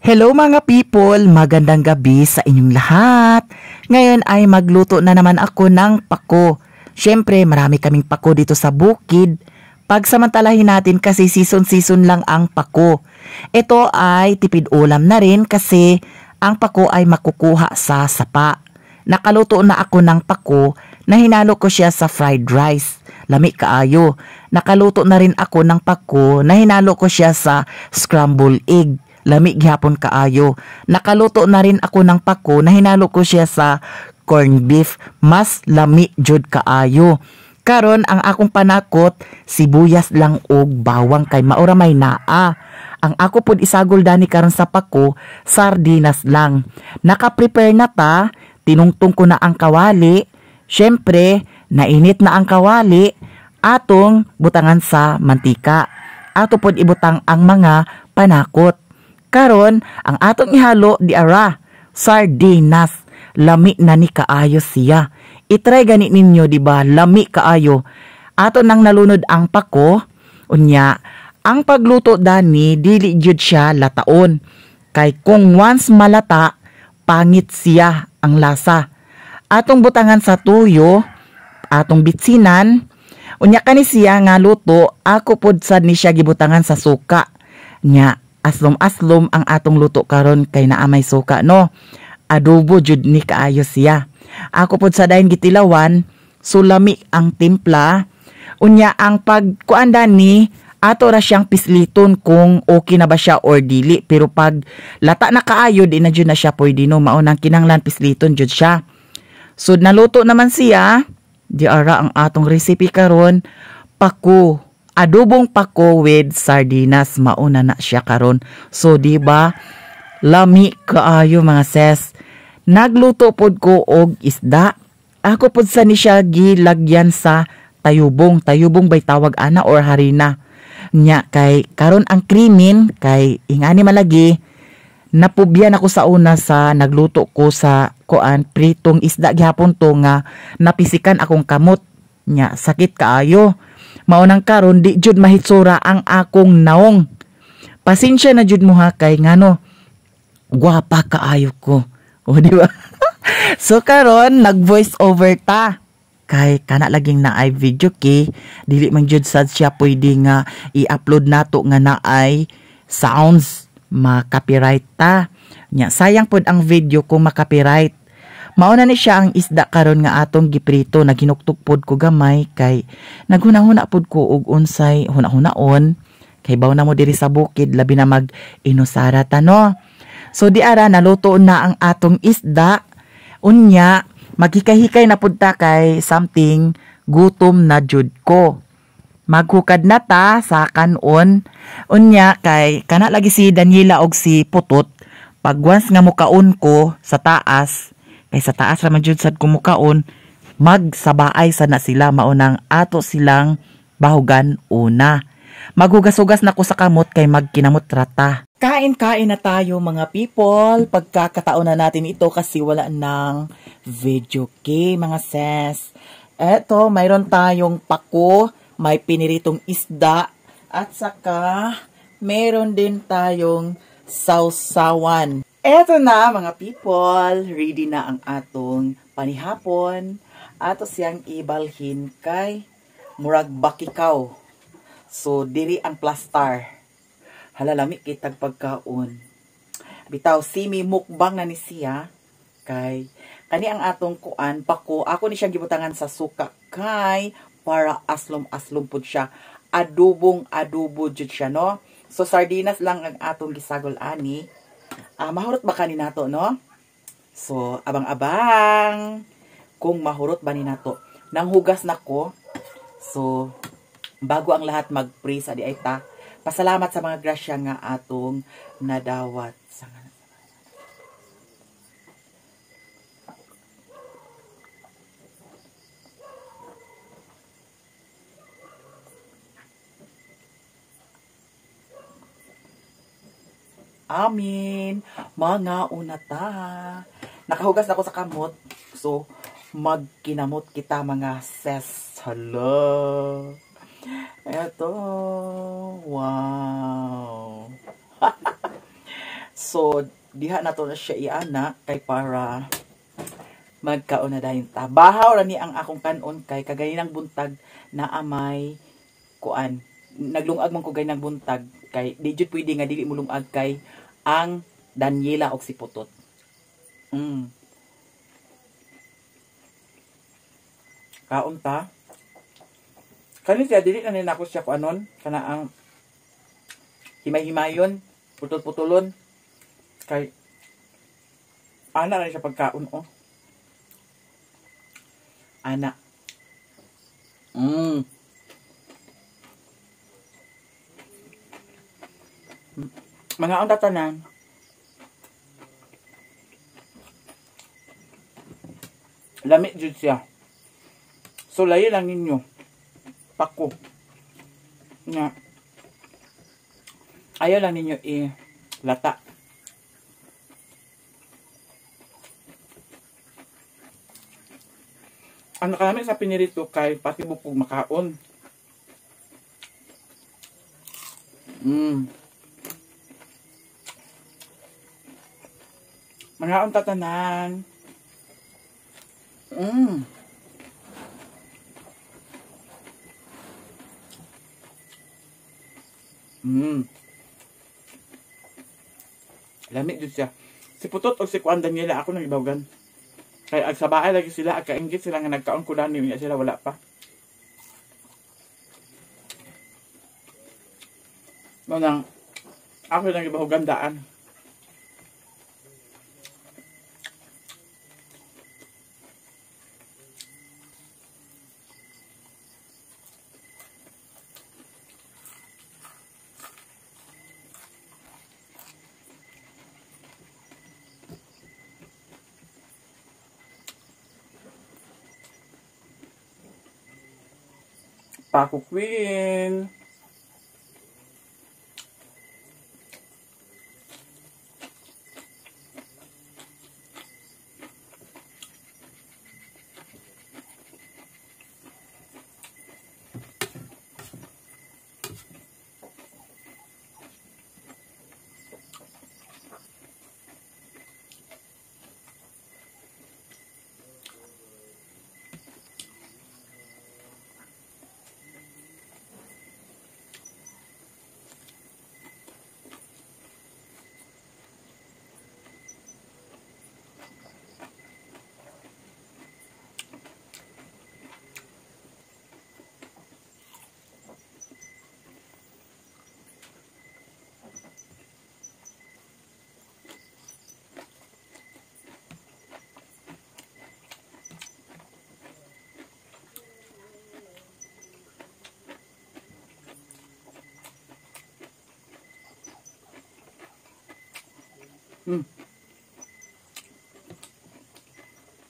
Hello mga people, magandang gabi sa inyong lahat. Ngayon ay magluto na naman ako ng pako. Syempre marami kaming pako dito sa bukid. Pagsamantalahin natin kasi season-season lang ang pako. Ito ay tipid ulam na rin kasi ang pako ay makukuha sa sapa. Nakaluto na ako ng pako na hinalo ko siya sa fried rice. Lami kaayo. Nakaluto na rin ako ng pako na hinalo ko siya sa scrambled egg. Lami gihapon kaayo. Nakaluto na rin ako ng pako na hinalo ko siya sa corned beef. Mas lami jud kaayo. Karon ang akong panakot, sibuyas lang og bawang kay maura may naa. Ang ako pud isagol dani karon sa pako, sardinas lang. Naka-prepare na ta, tinungtong ko na ang kawali. Syempre, nainit na ang kawali, atong butangan sa mantika. Ato pod ibutang ang mga panakot. Karon, ang atong ihalo di ara, sardinas. Lami na ni kaayo siya. I-try gani ninyo, di ba? Lami kaayo. Ato nang nalunod ang pako, unya, ang pagluto dani dili jud siya lataon. Kay kung once malata, pangit siya ang lasa. Atong butangan sa tuyo, atong bitsinan, unya kani siya nga luto, ako pod sad ni siya gibutangan sa suka. Nya, aslom-aslom ang atong luto karon kay naamay suka, no? Adobo jud ni kaayo siya. Ako pod sa dayon gitilawan, sulami ang timpla. Unya ang pagkuandan ni ato ra siyang pisliton kung okay na ba siya or dili. Pero pag lata na kaayo, di na jud na siya pwede, no? Maunang kinanglan pisliton jud siya. So naluto naman siya, di ara ang atong recipe karon, pako. Adobong pako with sardinas, mauna na siya karon. So di ba lami kaayo mga ses. Nagluto pod ko og isda. Ako pod sa ni siya gilagyan sa tayubong. Tayubong bay tawag ana or harina. Nya kay karon ang krimen kay ingani malagi napubyan ako sa una sa nagluto ko sa kuan pritong isda gihapon to nga napisikan akong kamot. Nya sakit kaayo. Maunang karon di jud mahitsura ang akong naong. Pasensya na jud mo ha kay ngano gwapa kaayo ko. O di ba? So karon nag-voice over ta. Kay kana laging na ay video kay dili man jud sad siya pwede nga i-upload nato nga naay sounds ma-copyright ta. Nya sayang pod ang video kung ma-copyright. Mauna ni siya ang isda karon nga atong giprito, naginuktok pod ko gamay kay naghunahuna pod ko og unsay hunahunaon kay baw na mo diri sa bukid labi na mag inusara ta, no? So di ara naluto na ang atong isda. Unya maghikay-hikay na pud ta kay something gutom na jud ko. Maghukad na ta sa kanon. Unya kay kana lagi si Daniela og si Putot. Pag once nga mukaon ko sa taas, kay sa taas ra man jud sad kumukaon, magsabaay sad na sila, maunang ato silang bahugan una. Maghugas-hugas na ko sa kamot kay magkinamot rata. Kain-kain na tayo mga people. Pagkakataon na natin ito kasi wala ng video kay mga ses. Eto, mayroon tayong pako, may piniritong isda, at saka mayroon din tayong sausawan. Eto na mga people, ready na ang atong panihapon. Ato siyang ibalhin kay murag bakikaw. So, diri ang plastar. Halalami kitag pagkaon. Bitaw, simi mukbang na ni siya. Kay, kani ang atong kuan, pako. Ako ni siya gibutangan sa suka. Kay, para aslom-aslom po siya. Adobong-adobo jud siya, no? So, sardinas lang ang atong gisagol ani. Mahurot ba kani nato, no? So, abang-abang. Kung mahurot ba ni nato. Nang hugas na ko. So, bago ang lahat mag-pray sa di ay ta. Pasalamat sa mga grasya nga atong nadawat. Amin. Mga unata. Nakahugas na ako sa kamot. So, magkinamot kita mga ses. Hello. Eto. Wow. So, diha na to na siya iana kay para magkaon na dahin ta. Bahaw ra ni ang akong kanon kay kaganinang buntag na amay kuan. Naglungag man ko ganinang buntag kay di jud pwede nga dili mo lungag kay ang Daniela og si Putot. Kaon ta. Kani siya dili na nako siya kuanon kana ang himay-himayon, putol-putulon kay ana na siya pagkaon oh. Ana. Mga ang tatanan. Lamig jud siya. So layo lang ninyo. Pako. Nga. Ayaw lang ninyo lata. Ang nakalami sa pinirito kay pati bukog makaon. Mga ang tatanan. Lamig jud siya. Si Putot o si Kuan Daniela ako nang ibawgan. Kaya ag sa bahay lagi sila, ag kainggit sila nga nagkaon ko lang niya sila wala pa. Manang ako nang ibawgan daan. Paco Queen.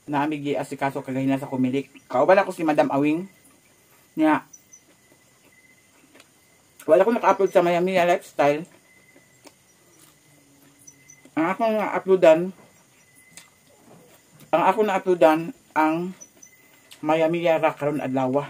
Namigi asikaso kagahina sa kumilik. Kauban ako si Madam Awing. Niya. Wala ko naka-upload sa Miami Lifestyle. Ang ako na-uploadan ang Miami Yara karon adlaw.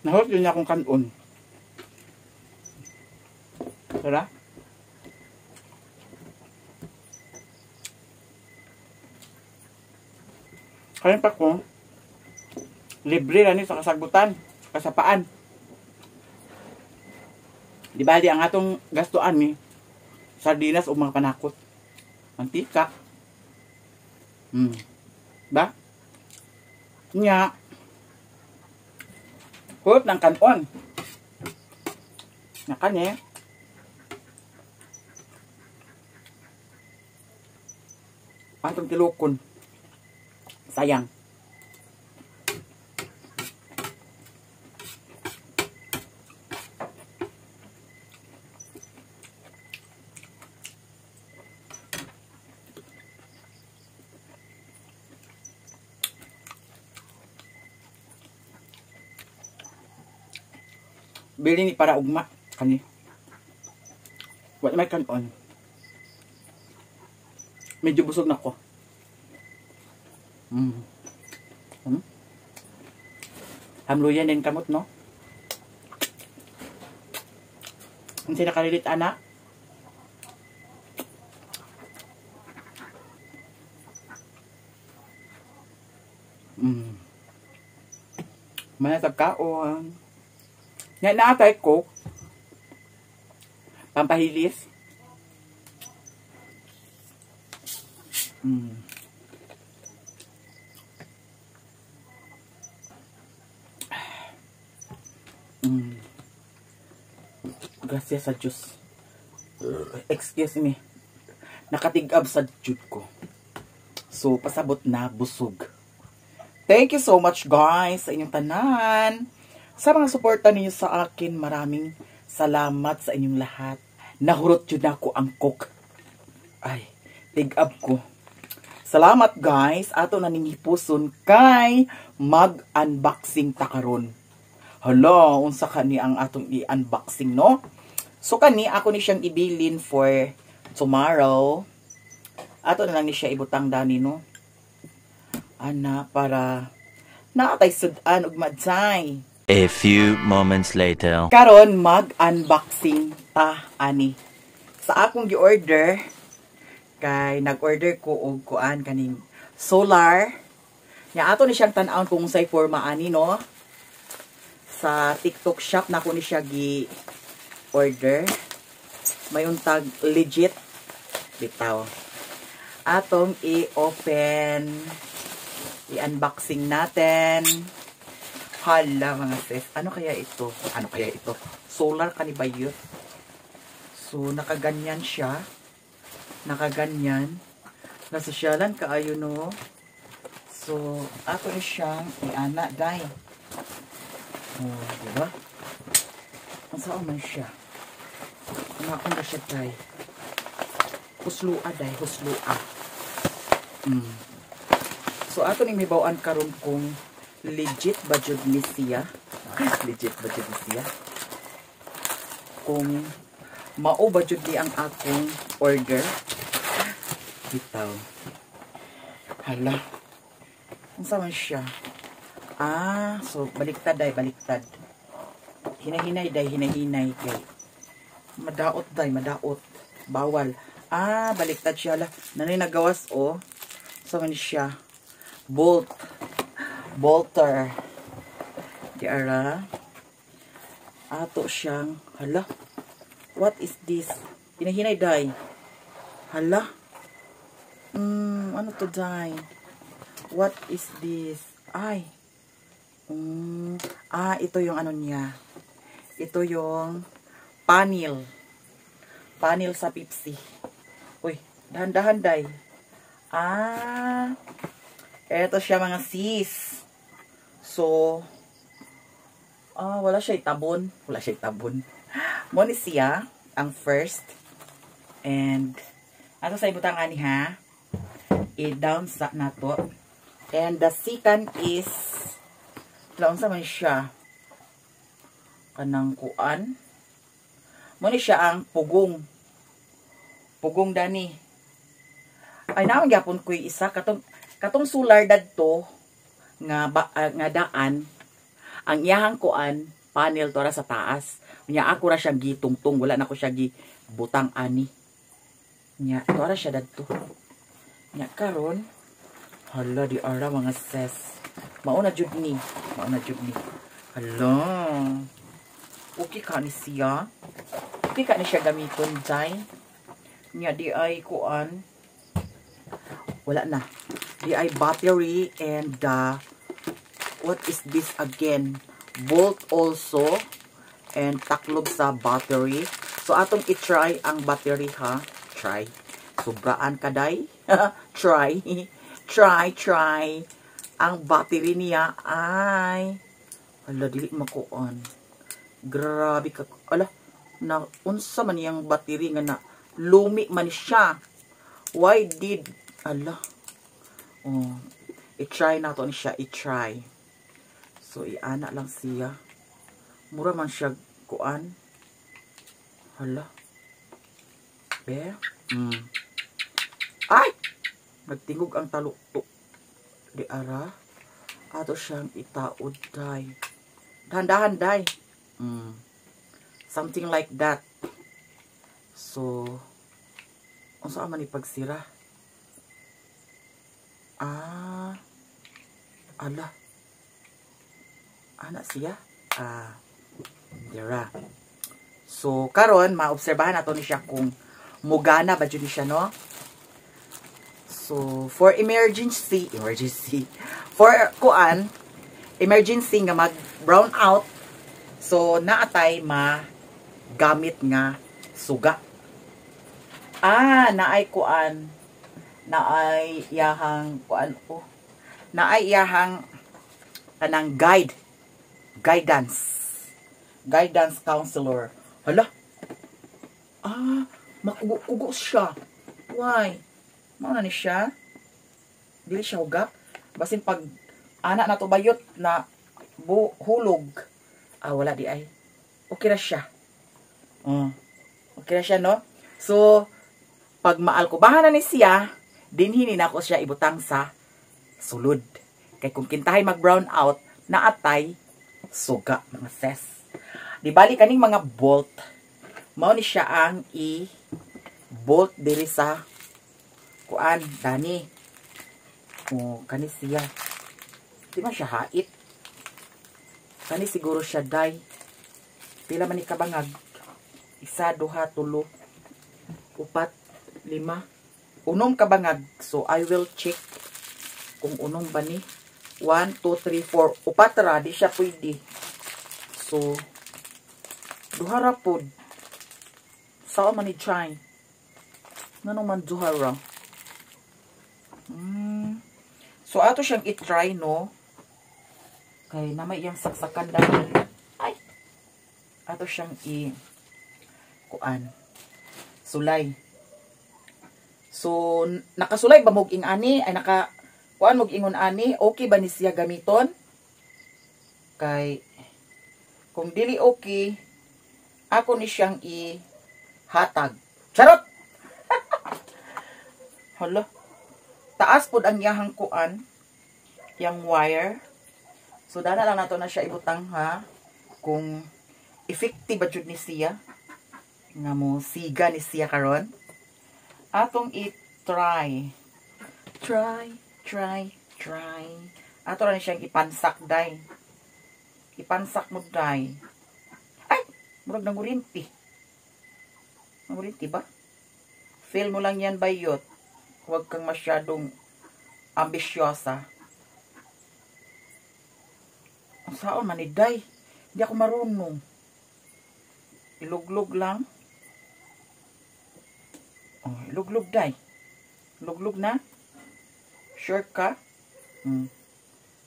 Nahot yun akong kanon. Tara? Kaya pa ko, libre lang sa kasagutan, kasapaan. Di ba di ang atong gastuan ni sardinas o mga panakot. Mantika. Ba? Nya. Hot ng kanon. Nakanya. Atong tilukon. Sayang. Bili ni para ugma kani. Wala may kanon. Medyo busog na ko. Hamluyan din kamot, no? Ang sinakalilit, anak. Manatag kaon. Nga naatay ko. Pampahilis. Gracias sa Diyos. Excuse me. Nakatigab sa jud ko. So, pasabot na busog. Thank you so much guys sa inyong tanan. Sa mga suporta ninyo sa akin, maraming salamat sa inyong lahat. Nahurot yun ako ang cook. Ay, tigab ko. Salamat guys. Ato na ninyo puson kay mag-unboxing takaron. Hala, unsa kani ang atong i-unboxing, no? So kani ako ni siyang ibilin for tomorrow. Ato na lang ni siya ibutang dani, no? Ana para naatay sudan ug madsay. A few moments later. Karon mag-unboxing ta ani. Sa akong gi-order kay nag-order ko og kuan kaning solar. Nya ato ni siyang tan-awon kung say forma ani, no? Sa TikTok shop na ko ni siya gi-order. May untag legit. Bitaw. Atong i-open. I-unboxing natin. Hala mga sis. Ano kaya ito? Ano kaya ito? Solar ka ni ba yun? So, nakaganyan siya. Nakaganyan. Nasosyalan ka ayo, no? So, ato ni siyang i-ana, day. Oh, diba? Ang saan man siya? Ang ako na siya, day. Huslua, day. Huslua. So, ato ni may bawaan karon kung legit ba jud ni siya? Legit ba jud ni siya? Kung mao ba jud ni ang akong order? Bitaw. Hala. Ang saan man siya? Ah, so baliktad day, baliktad. Hinahinay day, hinahinay kay. Madaot day, madaot. Bawal. Ah, baliktad siya la. Nanay nagawas oh. So man siya. Bolt. Bolter. Diara. Ato siyang, hala. What is this? Hinahinay day. Hala. Ano to day? What is this? Ay. Ito yung ano niya. Ito yung panel. Panel sa Pepsi. Uy, dahan-dahan day. Ito siya mga sis. So, wala siya itabon. Wala siya itabon. Muna siya, ang first. And, ato sa ibutang ani ha. I-down sa nato. And the second is, laon sa man siya. Kanang kuan. Muna siya ang pugong. Pugong dani. Ay naman gyapon ko isa katong solar dadto nga daan. Ang iyahang kuan, panel to ra sa taas. Nya ako ra siyang gitungtong, wala na ko siya gibutang ani. Nya to ra siya dadto. Nya karon, hala di ara mga ses. Mauna jud ni. Hala. Okay ka ni siya. Okay ka ni siya gamiton, day. Nya di ay kuan. Wala na. Di ay battery and what is this again? Bolt also. And taklob sa battery. So, atong i-try ang battery, ha? Try. Sobraan ka, day. Try. Try. Ang battery niya ay... Hala, dili makuan. Grabe ka. Ala, unsa man yung battery nga na lumi man siya. Why did... Ala. Oh, i-try na to siya. I-try. So, i-ana lang siya. Mura man siya kuan. Hala. Be. Ay! Nagtingog ang talukto. Di ara. Ato siyang itaod, day. Dahan-dahan, day. Something like that. So, unsa man ipagsira? Ala. Ana siya? Dira. So, karon maobserbahan nato ni siya kung mugana ba jud ni siya, no? So, for emergency, for kuan, emergency nga mag brown out, so naatay gamit nga suga. Naay kuan, naay iyahang kuan po. Naay iyahang kanang guidance counselor. Hala. Makugo siya. Why? Mauna ni siya. Dili siya hugak. Basin pag anak na to bayot na hulog. Wala di ay. Okay na siya. Okay na siya, no? So, pag maalkubahan na ni siya, dinhini na ko siya ibutang sa sulod. Kay kung kintahay mag-brown out, naatay suga, mga ses. Di bali kaning mga bolt, mao ni siya ang i-bolt diri sa kuan, dani. Kani siya. Di man siya hait. Kani siguro siya, day. Pila man ni kabangag? 1, 2, 3, 4, 5, 6 kabangag. So, I will check kung unong ba ni. 1, 2, 3, 4. Upat ra, di siya pwede. So, duhara po. Sao man i-try? Nanong man duhara? So, ato siyang i-try, no? Kay namay iyang saksakan dahil. Ay! Ato siyang kuan. Sulay. So, nakasulay ba mog ani? Ay, kuan mog ingon ani? Okay ba ni siya gamiton? Kay, kung dili okay, ako ni siyang hatag. Charot! Hala. Taas pod ang yahang kuan, yang wire. So, dana lang nato na siya ibutang, ha? Kung effective ba jud ni siya. Nga mo, siga ni siya karon. Atong i-try. Try. Ato na siyang ipansak, day. Ipansak mo, day. Ay! Murag nangurinti. Nangurinti ba? Feel mo lang yan, bayot. Huwag kang masyadong ambisyosa. Ang saon man, day. Hindi ako marunong. Iluglog lang. Iluglog, day. Iluglog na. Sure ka?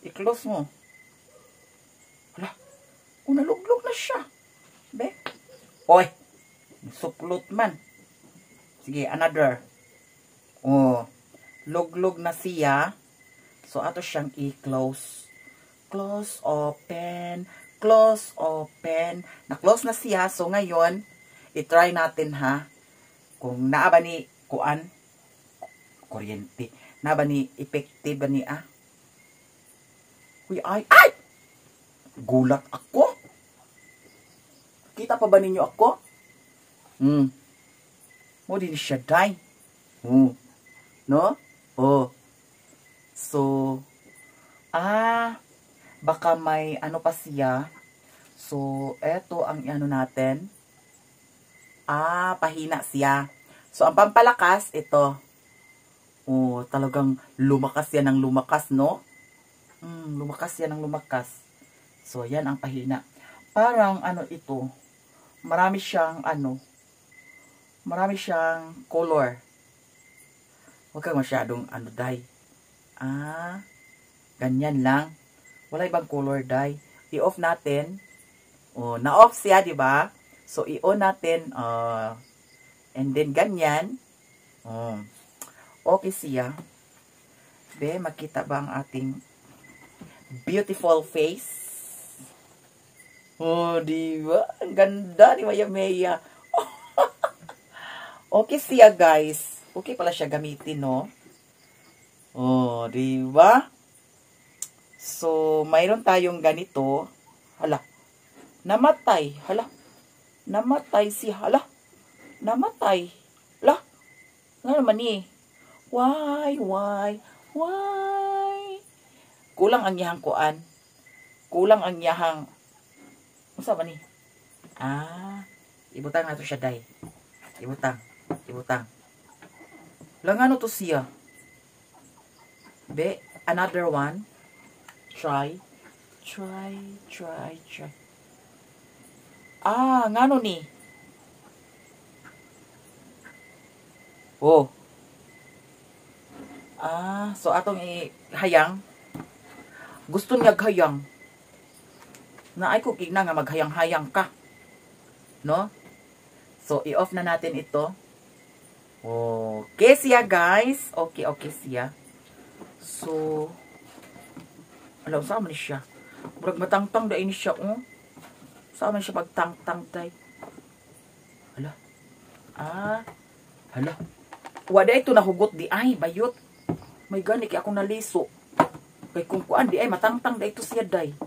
I-close mo. Wala. Naluglog na siya. Be? Oy. Suklot man. Sige, another. Luglog na siya. So, ato siyang i-close. Close, open. Close, open. Na-close na siya. So, ngayon, i-try natin, ha? Kung naa ba ni kuan, kuryente. Naa ba ni effective ba ni, Uy, ay! Gulat ako. Kita pa ba ninyo ako? Mo din siya, day. No? Oh. So, baka may ano pa siya. So, eto ang ano natin. Pahina siya. So, ang pampalakas, ito. Oh, talagang lumakas yan ng lumakas, no? Lumakas yan ng lumakas. So, yan ang pahina. Parang, ano ito, marami siyang color. Huwag kang masyadong, day. Ganyan lang. Wala ibang color, day. I-off natin. Oh, na-off siya, di ba? So, i-on natin. And then, ganyan. Okay siya. Makita ba ang ating beautiful face? Oh, di ba? Ang ganda ni Maya Maya. Okay siya, guys. Okay pala siya gamitin, no? Oh, di ba? So, mayroon tayong ganito. Hala. Namatay. Hala. Namatay si hala. Namatay. Hala. Ano naman eh? Why? Kulang ang yahang kuan. Kulang ang yahang. Ano ba ni? Ibutang na to siya, day. Ibutang. Lang to siya. Another one. Try. Ngano ni? Oh. So atong ihayang. Gusto niya hayang. Naay ko kigna nga maghayang-hayang ka. No? So i-off na natin ito. Okay siya, guys. Okay siya. So alam sa man siya. Murag matangtang dai ni siya, Sa man siya pagtangtang day. Hala. Hala. Wala ito nahugot di ay bayot. May gani kay akong naliso. Kay kung kuan di ay matangtang da ito siya day.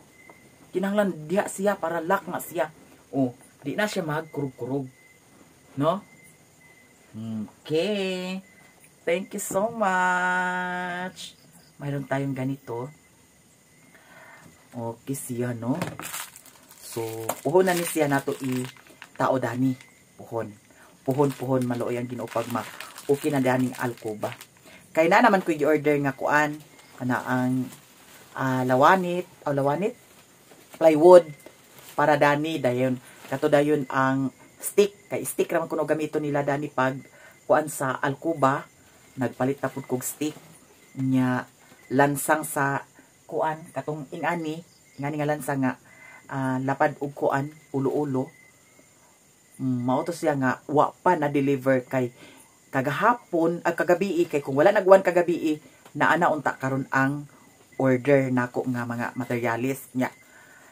Kinahanglan diha siya para lock na siya. Di na siya magkurug-kurug. No? Okay. Thank you so much. Mayroon tayong ganito. Okay siya, no? So, puhon na ni siya nato tao dani. Puhon maluoy ang ginuupag okay na daning alcoba. Kay na naman ko i-order nga kuan kana ang lawanit plywood para dani dayon kato dayon ang stick kay stick ra man kuno gamito nila dani pag kuan sa alcoba nagpalit ta pud kog stick nya lansang sa kuan katong ingani nga lansang nga lapad og kuan ulo-ulo mao to siya nga wa pa na deliver kay kagahapon kagabi kay kung wala nagwan kagabi naana unta karon ang order nako nga mga materialis nya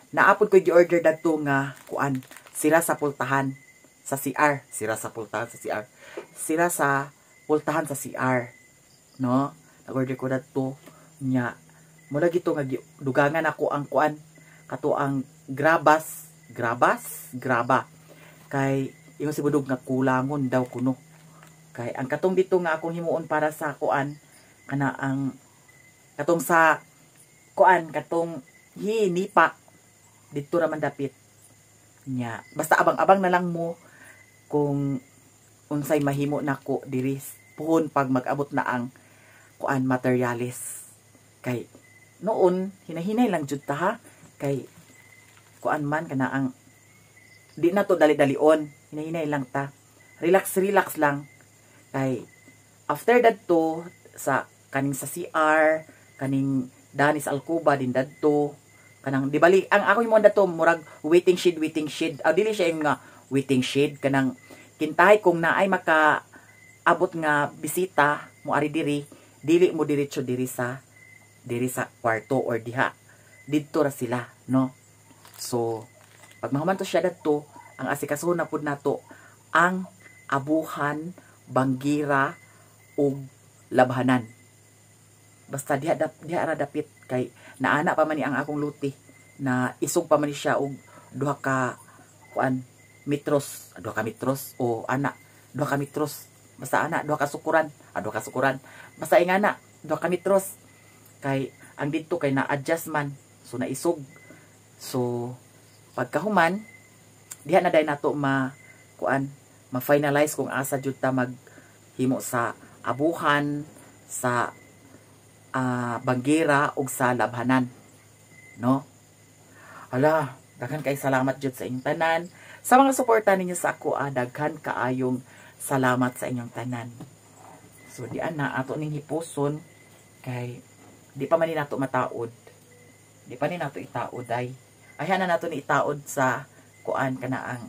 naapod ko gi-order dadto nga kuan sira sa pultahan sa CR no nag-order ko dadto nya mula gito nga dugangan ako ang kuan kato ang graba kay ingon si budog nga kulangon daw kuno kay ang katong dito nga akong himuon para sa kuan kana ang katong sa kuan katong hinipa dito ra man dapit nya basta abang-abang na lang mo kung unsay mahimo nako diri puhon pag mag-abot na ang kuan materialis kay noon hinahinay lang jud ta ha kay kuan man kana ang di na to dali-dalion hinahinay lang ta relax lang kay after that to sa kaning sa CR kaning danis alcoba din dadto kanang di bali ang ako himo dadto murag waiting shed dili siya yung nga waiting shed kanang kintahay kung naay maka abot nga bisita mo ari diri dili mo diretso diri sa kwarto or diha didto ra sila no so pag mahuman to siya dadto ang asikasuhon na pud nato ang abuhan banggira ug labhanan basta diha ra dapit kay naana pa man ni ang akong luti na isog pa man siya og duha ka metros, o ana, duha ka metros. Basta ana, duha ka sukuran, basta ingana, duha ka metros. Kay ang dito kay na-adjust man, so naisog. So pagkahuman, diha na day nato ma-finalize kung asa jud ta maghimo sa abuhan, sa banggera ug sa labhanan, no? Hala, daghan kay salamat jud sa inyong tanan. Sa mga suporta ninyo sa ako, daghan kaayong salamat sa inyong tanan. So di ana ato ning hipuson kay di pa man ni nato mataod. Di pa ni nato itaod ay. Ayhan na nato ni itaod sa kanaang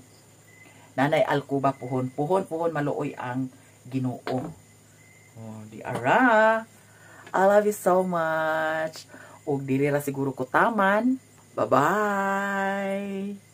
Nanay Alcuba puhon maluoy ang Ginoo. Oh, di ara. I love you so much. Og dili ra siguro ko taman. Bye-bye.